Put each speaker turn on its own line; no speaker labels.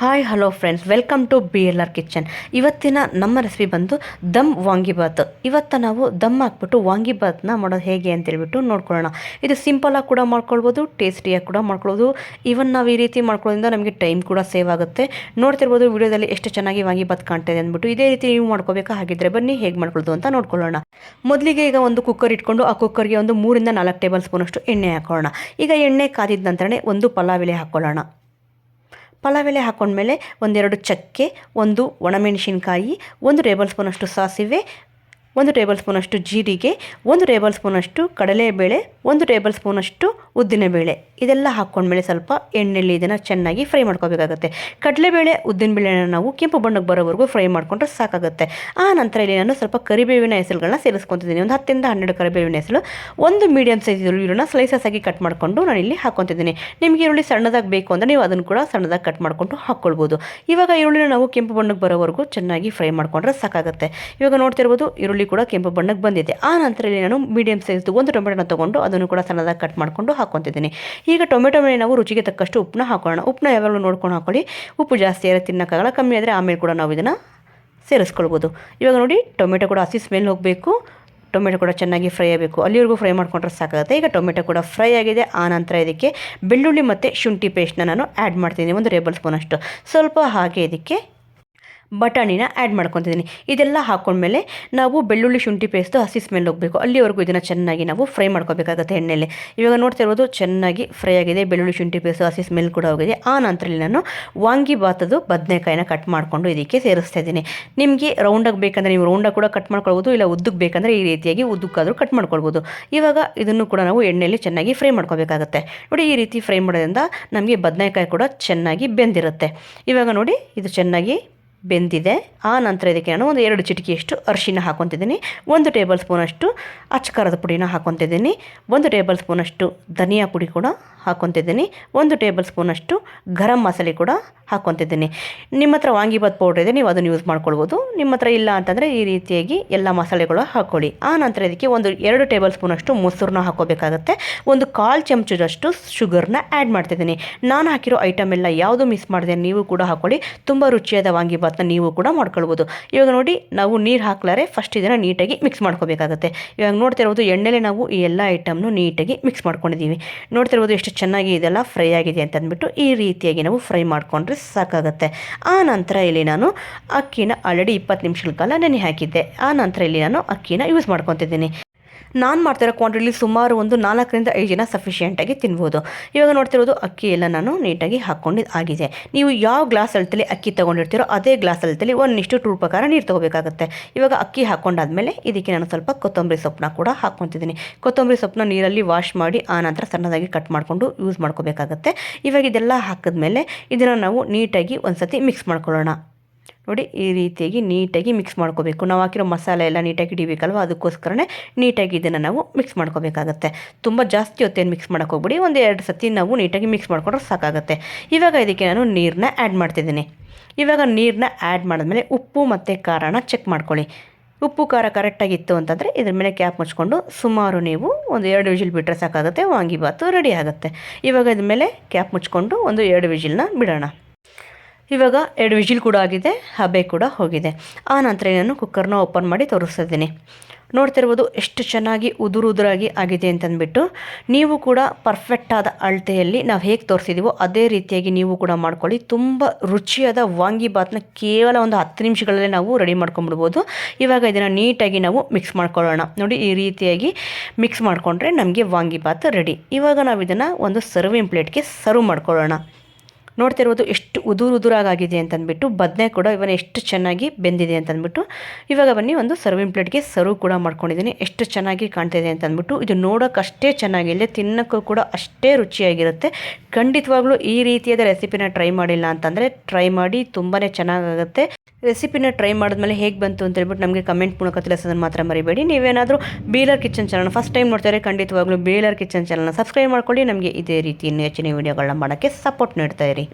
Hi hello friends, welcome to BLR kitchen. ಇವತ್ತಿನ ನಮ್ಮ recipe ಬಂದು ದಮ್ ವಾಂಗಿಬಾತ್. ಇವತ್ತು ನಾವು ದಮ್ ಹಾಕ್ಬಿಟ್ಟು ವಾಂಗಿಬಾತ್ನ ಮಾಡೋದು ಹೇಗೆ ಅಂತೇಳ್ಬಿಟ್ಟು ನೋಡ್ಕೊಳ್ಳೋಣ. ಇದು ಸಿಂಪಲಾಗಿ ಕೂಡ ಮಾಡ್ಕೊಳ್ಬೋದು, ಟೇಸ್ಟಿಯಾಗಿ ಕೂಡ ಮಾಡ್ಕೊಳ್ಬೋದು. ಈವನ್ ನಾವು ಈ ರೀತಿ ಮಾಡ್ಕೊಳ್ಳೋದ್ರಿಂದ ನಮಗೆ ಟೈಮ್ ಕೂಡ ಸೇವ್ ಆಗುತ್ತೆ. ನೋಡ್ತಿರ್ಬೋದು ವಿಡಿಯೋದಲ್ಲಿ ಎಷ್ಟು ಚೆನ್ನಾಗಿ ವಾಂಗಿಬಾತ್ ಕಾಣ್ತಾ ಇದೆ ಅಂದ್ಬಿಟ್ಟು. ಇದೇ ರೀತಿ ನೀವು ಮಾಡ್ಕೋಬೇಕಾ? ಹಾಗಿದ್ರೆ ಬನ್ನಿ ಹೇಗೆ ಮಾಡ್ಕೊಳ್ಳೋದು ಅಂತ ನೋಡ್ಕೊಳ್ಳೋಣ. ಮೊದಲಿಗೆ ಈಗ ಒಂದು ಕುಕ್ಕರ್ ಇಟ್ಕೊಂಡು ಆ ಕುಕ್ಕರ್ಗೆ ಒಂದು 3 ರಿಂದ 4 ಟೇಬಲ್ ಸ್ಪೂನಷ್ಟು ಎಣ್ಣೆ ಹಾಕೊಳ್ಳೋಣ. ಈಗ ಎಣ್ಣೆ ಕಾದಿದ ನಂತರನೇ ಒಂದು ಪಲಾವ್ ಎಲೆ ಹಾಕ್ಕೊಳ್ಳೋಣ. ಪಲಾವ್ ಎಲೆ ಹಾಕೊಂಡ್ಮೇಲೆ ಒಂದೆರಡು ಚಕ್ಕೆ, ಒಂದು ಒಣಮೆಣಸಿನ್ಕಾಯಿ, 1 ಟೇಬಲ್ ಸ್ಪೂನಷ್ಟು ಸಾಸಿವೆ, 1 ಟೇಬಲ್ ಸ್ಪೂನಷ್ಟು ಜೀರಿಗೆ, 1 ಟೇಬಲ್ ಸ್ಪೂನಷ್ಟು ಕಡಲೆಬೇಳೆ, 1 ಟೇಬಲ್ ಸ್ಪೂನಷ್ಟು ಉದ್ದಿನಬೇಳೆ. ಇದೆಲ್ಲ ಹಾಕ್ಕೊಂಡ್ಮೇಲೆ ಸ್ವಲ್ಪ ಎಣ್ಣೆಯಲ್ಲಿ ಇದನ್ನು ಚೆನ್ನಾಗಿ ಫ್ರೈ ಮಾಡ್ಕೋಬೇಕಾಗತ್ತೆ. ಕಡಲೆಬೇಳೆ ಉದ್ದಿನಬೇಳೆನ ನಾವು ಕೆಂಪು ಬಣ್ಣಕ್ಕೆ ಬರೋವರೆಗೂ ಫ್ರೈ ಮಾಡಿಕೊಂಡ್ರೆ ಸಾಕಾಗುತ್ತೆ. ಆ ನಂತರ ಇಲ್ಲಿ ನಾನು ಸ್ವಲ್ಪ ಕರಿಬೇವಿನ ಹೆಸರುಗಳನ್ನ ಸೇರಿಸ್ಕೊತಿದ್ದೀನಿ. ಒಂದು 10 ರಿಂದ 12 ಕರಿಬೇವಿನ ಹೆಸರು, ಒಂದು ಮೀಡಿಯಮ್ ಸೈಜ್ ಈರುಳ್ಳಿನ ಸ್ಲೈಸಸ್ ಆಗಿ ಕಟ್ ಮಾಡಿಕೊಂಡು ನಾನು ಇಲ್ಲಿ ಹಾಕ್ಕೊತಿದ್ದೀನಿ. ನಿಮಗೆ ಈರುಳ್ಳಿ ಸಣ್ಣದಾಗಿ ಬೇಕು ಅಂದರೆ ನೀವು ಅದನ್ನು ಕೂಡ ಸಣ್ಣದಾಗಿ ಕಟ್ ಮಾಡಿಕೊಂಡು ಹಾಕ್ಕೊಳ್ಬೋದು. ಇವಾಗ ಈರುಳ್ಳಿನ ನಾವು ಕೆಂಪು ಬಣ್ಣಕ್ಕೆ ಬರೋವರೆಗೂ ಚೆನ್ನಾಗಿ ಫ್ರೈ ಮಾಡಿಕೊಂಡ್ರೆ ಸಾಕಾಗುತ್ತೆ. ಇವಾಗ ನೋಡ್ತಿರ್ಬೋದು ಈರುಳ್ಳಿ ಕೂಡ ಕೆಂಪು ಬಣ್ಣಕ್ಕೆ ಬಂದಿದೆ. ಆ ನಂತರ ಇಲ್ಲಿ ನಾನು ಮೀಡಿಯಂ ಸೈಜ್ದು ಒಂದು ಟೊಮೆಟೊನ ತೊಗೊಂಡು ಅದನ್ನು ಕೂಡ ಸಣ್ಣದಾಗಿ ಕಟ್ ಮಾಡಿಕೊಂಡು ಹಾಕ್ಕೊತಿದ್ದೀನಿ. ಈಗ ಟೊಮೆಟೊ ಮೇಲೆ ನಾವು ರುಚಿಗೆ ತಕ್ಕಷ್ಟು ಉಪ್ಪನ್ನ ಹಾಕೋಣ. ಉಪ್ಪನ್ನ ಯಾವಾಗಲೂ ನೋಡ್ಕೊಂಡು ಹಾಕೊಳ್ಳಿ. ಉಪ್ಪು ಜಾಸ್ತಿ ಆದರೆ ತಿನ್ನೋಕ್ಕಾಗಲ್ಲ, ಕಮ್ಮಿ ಆದರೆ ಆಮೇಲೆ ಕೂಡ ನಾವು ಇದನ್ನು ಸೇರಿಸ್ಕೊಳ್ಬೋದು. ಇವಾಗ ನೋಡಿ ಟೊಮೆಟೊ ಕೂಡ ಹಸಿ ಸ್ಮೆಲ್ ಹೋಗಬೇಕು, ಟೊಮೆಟೊ ಕೂಡ ಚೆನ್ನಾಗಿ ಫ್ರೈ ಆಗಬೇಕು, ಅಲ್ಲಿವರೆಗೂ ಫ್ರೈ ಮಾಡ್ಕೊಂಡ್ರೆ ಸಾಕಾಗುತ್ತೆ. ಈಗ ಟೊಮೆಟೊ ಕೂಡ ಫ್ರೈ ಆಗಿದೆ. ಆ ನಂತರ ಇದಕ್ಕೆ ಬೆಳ್ಳುಳ್ಳಿ ಮತ್ತು ಶುಂಠಿ ಪೇಸ್ಟ್ನ ನಾನು ಆ್ಯಡ್ ಮಾಡ್ತೀನಿ, 1 ಟೇಬಲ್ ಸ್ಪೂನಷ್ಟು. ಸ್ವಲ್ಪ ಹಾಗೆ ಇದಕ್ಕೆ ಬಟಾಣಿನ ಆ್ಯಡ್ ಮಾಡ್ಕೊತಿದ್ದೀನಿ. ಇದೆಲ್ಲ ಹಾಕ್ಕೊಂಡ್ಮೇಲೆ ನಾವು ಬೆಳ್ಳುಳ್ಳಿ ಶುಂಠಿ ಪೇಸ್ಟು ಹಸಿ ಸ್ಮೆಲ್ ಹೋಗಬೇಕು, ಅಲ್ಲಿವರೆಗೂ ಇದನ್ನು ಚೆನ್ನಾಗಿ ನಾವು ಫ್ರೈ ಮಾಡ್ಕೋಬೇಕಾಗುತ್ತೆ ಎಣ್ಣೆಯಲ್ಲಿ. ಇವಾಗ ನೋಡ್ತಿರ್ಬೋದು ಚೆನ್ನಾಗಿ ಫ್ರೈ ಆಗಿದೆ, ಬೆಳ್ಳುಳ್ಳಿ ಶುಂಠಿ ಪೇಸ್ಟು ಹಸಿ ಸ್ಮೆಲ್ ಕೂಡ ಹೋಗಿದೆ. ಆ ನಂತರದಲ್ಲಿ ನಾನು ವಾಂಗಿಬಾತದು ಬದನೆಕಾಯಿನ ಕಟ್ ಮಾಡಿಕೊಂಡು ಇದಕ್ಕೆ ಸೇರಿಸ್ತಾ ಇದ್ದೀನಿ. ನಿಮಗೆ ರೌಂಡಾಗಿ ಬೇಕಂದರೆ ನೀವು ರೌಂಡಾಗಿ ಕೂಡ ಕಟ್ ಮಾಡ್ಕೊಳ್ಬೋದು, ಇಲ್ಲ ಉದ್ದಕ್ಕೆ ಬೇಕಂದರೆ ಈ ರೀತಿಯಾಗಿ ಉದ್ದಕ್ಕಾದರೂ ಕಟ್ ಮಾಡ್ಕೊಳ್ಬೋದು. ಇವಾಗ ಇದನ್ನು ಕೂಡ ನಾವು ಎಣ್ಣೆಯಲ್ಲಿ ಚೆನ್ನಾಗಿ ಫ್ರೈ ಮಾಡ್ಕೋಬೇಕಾಗತ್ತೆ. ನೋಡಿ ಈ ರೀತಿ ಫ್ರೈ ಮಾಡೋದ್ರಿಂದ ನಮಗೆ ಬದನೆಕಾಯಿ ಕೂಡ ಚೆನ್ನಾಗಿ ಬೆಂದಿರುತ್ತೆ. ಇವಾಗ ನೋಡಿ ಇದು ಚೆನ್ನಾಗಿ ಬೆಂದಿದೆ. ಆ ನಂತರ ಇದಕ್ಕೆ ನಾನು ಒಂದು 2 ಚಿಟಿಕೆಯಷ್ಟು ಅರಿಶಿನ ಹಾಕ್ಕೊತಿದ್ದೀನಿ, 1 ಟೇಬಲ್ ಸ್ಪೂನಷ್ಟು ಅಚ್ಚಕಾರದ ಪುಡಿನ ಹಾಕ್ಕೊತಿದ್ದೀನಿ, 1 ಟೇಬಲ್ ಸ್ಪೂನಷ್ಟು ಧನಿಯಾ ಪುಡಿ ಕೂಡ ಹಾಕ್ಕೊತಿದ್ದೀನಿ, 1 ಟೇಬಲ್ ಸ್ಪೂನಷ್ಟು ಗರಂ ಮಸಾಲೆ ಕೂಡ ಹಾಕ್ಕೊತಿದ್ದೀನಿ. ನಿಮ್ಮ ಹತ್ರ ವಾಂಗಿಬಾತ್ ಪೌಡ್ರ್ ಇದೆ, ನೀವು ಅದನ್ನು ಯೂಸ್ ಮಾಡ್ಕೊಳ್ಬೋದು. ನಿಮ್ಮ ಹತ್ರ ಇಲ್ಲ ಅಂತಂದರೆ ಈ ರೀತಿಯಾಗಿ ಎಲ್ಲ ಮಸಾಲೆಗಳು ಹಾಕ್ಕೊಳ್ಳಿ. ಆ ನಂತರ ಇದಕ್ಕೆ ಒಂದು 2 ಟೇಬಲ್ ಸ್ಪೂನಷ್ಟು ಮೊಸರನ್ನ ಹಾಕ್ಕೋಬೇಕಾಗತ್ತೆ. ಒಂದು 1/4 ಚಮಚದಷ್ಟು ಶುಗರ್ನ ಆ್ಯಡ್ ಮಾಡ್ತಿದ್ದೀನಿ. ನಾನು ಹಾಕಿರೋ ಐಟಮ್ ಎಲ್ಲ ಯಾವುದು ಮಿಸ್ ಮಾಡಿದೆ ನೀವು ಕೂಡ ಹಾಕ್ಕೊಳ್ಳಿ. ತುಂಬ ರುಚಿಯಾದ ವಾಂಗಿಬಾತ್ನ ನೀವು ಕೂಡ ಮಾಡ್ಕೊಳ್ಬೋದು. ಇವಾಗ ನೋಡಿ ನಾವು ನೀರು ಹಾಕ್ಲಾರೆ ಫಸ್ಟ್ ಇದನ್ನು ನೀಟಾಗಿ ಮಿಕ್ಸ್ ಮಾಡ್ಕೋಬೇಕಾಗತ್ತೆ. ಇವಾಗ ನೋಡ್ತಿರ್ಬೋದು ಎಣ್ಣೆಲೆ ನಾವು ಈ ಎಲ್ಲ ಐಟಮ್ನು ನೀಟಾಗಿ ಮಿಕ್ಸ್ ಮಾಡ್ಕೊಂಡಿದ್ದೀವಿ. ನೋಡ್ತಿರ್ಬೋದು ಎಷ್ಟು ಚೆನ್ನಾಗಿ ಇದೆಲ್ಲ ಫ್ರೈ ಆಗಿದೆ ಅಂತ ಅಂದ್ಬಿಟ್ಟು ಈ ರೀತಿಯಾಗಿ ನಾವು ಫ್ರೈ ಮಾಡಿಕೊಂಡ್ರೆ ಸಾಕಾಗುತ್ತೆ. ಆ ನಂತರ ಇಲ್ಲಿ ನಾನು ಅಕ್ಕಿನ ಆಲ್ರೆಡಿ 20 ನಿಮಿಷಗಳ ಕಾಲ ನೆನೆ ಹಾಕಿದ್ದೆ. ಆ ನಂತರ ಇಲ್ಲಿ ನಾನು ಅಕ್ಕಿನ ಯೂಸ್ ಮಾಡ್ಕೊತಿದ್ದೀನಿ. ನಾನು ಮಾಡ್ತಿರೋ ಕ್ವಾಂಟಿಟಿಲಿ ಸುಮಾರು ಒಂದು 4 ರಿಂದ 5 ಜನ ಸಫಿಷಿಯೆಂಟಾಗಿ ತಿನ್ಬೋದು. ಇವಾಗ ನೋಡ್ತಿರೋದು ಅಕ್ಕಿ ಎಲ್ಲ ನಾನು ನೀಟಾಗಿ ಹಾಕ್ಕೊಂಡಿದ್ದು ಆಗಿದೆ. ನೀವು ಯಾವ ಗ್ಲಾಸ್ ಅಳತೆಲಿ ಅಕ್ಕಿ ತೊಗೊಂಡಿರ್ತೀರೋ ಅದೇ ಗ್ಲಾಸ್ ಅಳತೆಲಿ 1:2 ಪ್ರಕಾರ ನೀರು ತೊಗೋಬೇಕಾಗುತ್ತೆ. ಇವಾಗ ಅಕ್ಕಿ ಹಾಕ್ಕೊಂಡಾದ್ಮೇಲೆ ಇದಕ್ಕೆ ನಾನು ಸ್ವಲ್ಪ ಕೊತ್ತಂಬರಿ ಸೊಪ್ಪನ್ನ ಕೂಡ ಹಾಕ್ಕೊತಿದ್ದೀನಿ. ಕೊತ್ತಂಬರಿ ಸೊಪ್ಪನ್ನ ನೀರಲ್ಲಿ ವಾಶ್ ಮಾಡಿ ಆ ನಂತರ ಸಣ್ಣದಾಗಿ ಕಟ್ ಮಾಡಿಕೊಂಡು ಯೂಸ್ ಮಾಡ್ಕೋಬೇಕಾಗತ್ತೆ. ಇವಾಗ ಇದೆಲ್ಲ ಹಾಕಿದ್ಮೇಲೆ ಇದನ್ನು ನಾವು ನೀಟಾಗಿ ಒಂದು ಸತಿ ಮಿಕ್ಸ್ ಮಾಡ್ಕೊಳ್ಳೋಣ. ನೋಡಿ ಈ ರೀತಿಯಾಗಿ ನೀಟಾಗಿ ಮಿಕ್ಸ್ ಮಾಡ್ಕೋಬೇಕು. ನಾವು ಹಾಕಿರೋ ಮಸಾಲೆ ಎಲ್ಲ ನೀಟಾಗಿ ಹಿಡಿಬೇಕಲ್ವ, ಅದಕ್ಕೋಸ್ಕರನೇ ನೀಟಾಗಿ ಇದನ್ನು ನಾವು ಮಿಕ್ಸ್ ಮಾಡ್ಕೋಬೇಕಾಗತ್ತೆ. ತುಂಬ ಜಾಸ್ತಿ ಹೊತ್ತೇನು ಮಿಕ್ಸ್ ಮಾಡೋಕೆ ಹೋಗ್ಬಿಡಿ, 1-2 ಸತಿ ನಾವು ನೀಟಾಗಿ ಮಿಕ್ಸ್ ಮಾಡ್ಕೊಂಡ್ರೆ ಸಾಕಾಗುತ್ತೆ. ಇವಾಗ ಇದಕ್ಕೆ ನಾನು ನೀರನ್ನ ಆ್ಯಡ್ ಮಾಡ್ತಿದ್ದೀನಿ. ಇವಾಗ ನೀರನ್ನ ಆ್ಯಡ್ ಮಾಡಿದ್ಮೇಲೆ ಉಪ್ಪು ಮತ್ತು ಖಾರನ ಚೆಕ್ ಮಾಡ್ಕೊಳ್ಳಿ. ಉಪ್ಪು ಖಾರ ಕರೆಕ್ಟಾಗಿತ್ತು ಅಂತಂದರೆ ಇದ್ರ ಮೇಲೆ ಕ್ಯಾಪ್ ಮುಚ್ಕೊಂಡು ಸುಮಾರು ನೀವು ಒಂದು 2 ವಿಜಿಲ್ ಬಿಟ್ಟರೆ ಸಾಕಾಗುತ್ತೆ, ವಾಂಗಿಬಾತು ರೆಡಿ ಆಗುತ್ತೆ. ಇವಾಗ ಇದ್ರ ಮೇಲೆ ಕ್ಯಾಪ್ ಮುಚ್ಕೊಂಡು ಒಂದು 2 ವಿಜಿಲ್ನ ಬಿಡೋಣ. ಇವಾಗ 2 ವಿಜಿಲ್ ಕೂಡ ಆಗಿದೆ, ಹಬೆ ಕೂಡ ಹೋಗಿದೆ. ಆ ನಂತರ ನಾನು ಕುಕ್ಕರ್ನ ಓಪನ್ ಮಾಡಿ ತೋರಿಸ್ತಿದ್ದೀನಿ. ನೋಡ್ತಿರ್ಬೋದು ಎಷ್ಟು ಚೆನ್ನಾಗಿ ಉದುರಾಗಿ ಆಗಿದೆ ಅಂತಂದ್ಬಿಟ್ಟು. ನೀವು ಕೂಡ ಪರ್ಫೆಕ್ಟಾದ ಅಳತೆಯಲ್ಲಿ ನಾವು ಹೇಗೆ ತೋರಿಸಿದ್ದೀವೋ ಅದೇ ರೀತಿಯಾಗಿ ನೀವು ಕೂಡ ಮಾಡ್ಕೊಳ್ಳಿ. ತುಂಬ ರುಚಿಯಾದ ವಾಂಗಿಬಾತ್ನ ಕೇವಲ ಒಂದು 10 ನಿಮಿಷಗಳಲ್ಲೇ ನಾವು ರೆಡಿ ಮಾಡ್ಕೊಂಡ್ಬಿಡ್ಬೋದು. ಇವಾಗ ಇದನ್ನು ನೀಟಾಗಿ ನಾವು ಮಿಕ್ಸ್ ಮಾಡ್ಕೊಳ್ಳೋಣ. ನೋಡಿ ಈ ರೀತಿಯಾಗಿ ಮಿಕ್ಸ್ ಮಾಡಿಕೊಂಡ್ರೆ ನಮಗೆ ವಾಂಗಿಬಾತ್ ರೆಡಿ. ಇವಾಗ ನಾವು ಇದನ್ನು ಒಂದು ಸರ್ವಿಂಗ್ ಪ್ಲೇಟ್ಗೆ ಸರ್ವ್ ಮಾಡ್ಕೊಳ್ಳೋಣ. ನೋಡ್ತಿರ್ಬೋದು ಎಷ್ಟು ಉದುರಾಗಿದೆ ಅಂತಂದ್ಬಿಟ್ಟು. ಬದನೆ ಕೂಡ ಇವನ್ನ ಎಷ್ಟು ಚೆನ್ನಾಗಿ ಬೆಂದಿದೆ ಅಂತಂದ್ಬಿಟ್ಟು. ಇವಾಗ ಬನ್ನಿ ಒಂದು ಸರ್ವಿಂಗ್ ಪ್ಲೇಟ್ಗೆ ಸರ್ವ್ ಕೂಡ ಮಾಡ್ಕೊಂಡಿದ್ದೀನಿ. ಎಷ್ಟು ಚೆನ್ನಾಗಿ ಕಾಣ್ತಿದೆ ಅಂತಂದ್ಬಿಟ್ಟು. ಇದು ನೋಡೋಕೆ ಅಷ್ಟೇ ಚೆನ್ನಾಗಿದೆ, ತಿನ್ನೋಕ್ಕೂ ಕೂಡ ಅಷ್ಟೇ ರುಚಿಯಾಗಿರುತ್ತೆ. ಖಂಡಿತವಾಗ್ಲೂ ಈ ರೀತಿಯಾದ ರೆಸಿಪಿನ ಟ್ರೈ ಮಾಡಿಲ್ಲ ಅಂತಂದರೆ ಟ್ರೈ ಮಾಡಿ, ತುಂಬಾ ಚೆನ್ನಾಗಾಗುತ್ತೆ. ರೆಸಿಪಿನ ಟ್ರೈ ಮಾಡಿದ್ಮೇಲೆ ಹೇಗೆ ಬಂತು ಅಂತ ಹೇಳ್ಬಿಟ್ಟು ನಮಗೆ ಕಮೆಂಟ್ ಮೂಲಕ ತಿಳಿಸೋದನ್ನು ಮಾತ್ರ ಮರಿಬೇಡಿ. ನೀವೇನಾದರೂ BLR ಕಿಚನ್ ಚಾನಲ್ನ ಫಸ್ಟ್ ಟೈಮ್ ನೋಡ್ತಾರೆ ಖಂಡಿತವಾಗ್ಲೂ BLR ಕಿಚನ್ ಚಾನಲ್ನ ಸಬ್ಸ್ಕ್ರೈಬ್ ಮಾಡ್ಕೊಳ್ಳಿ. ನಮಗೆ ಇದೇ ರೀತಿ ಇನ್ನೂ ಹೆಚ್ಚಿನ ವೀಡಿಯೋಗಳನ್ನ ಮಾಡೋಕ್ಕೆ ಸಪೋರ್ಟ್ ನೀಡ್ತಾ ಇರಿ.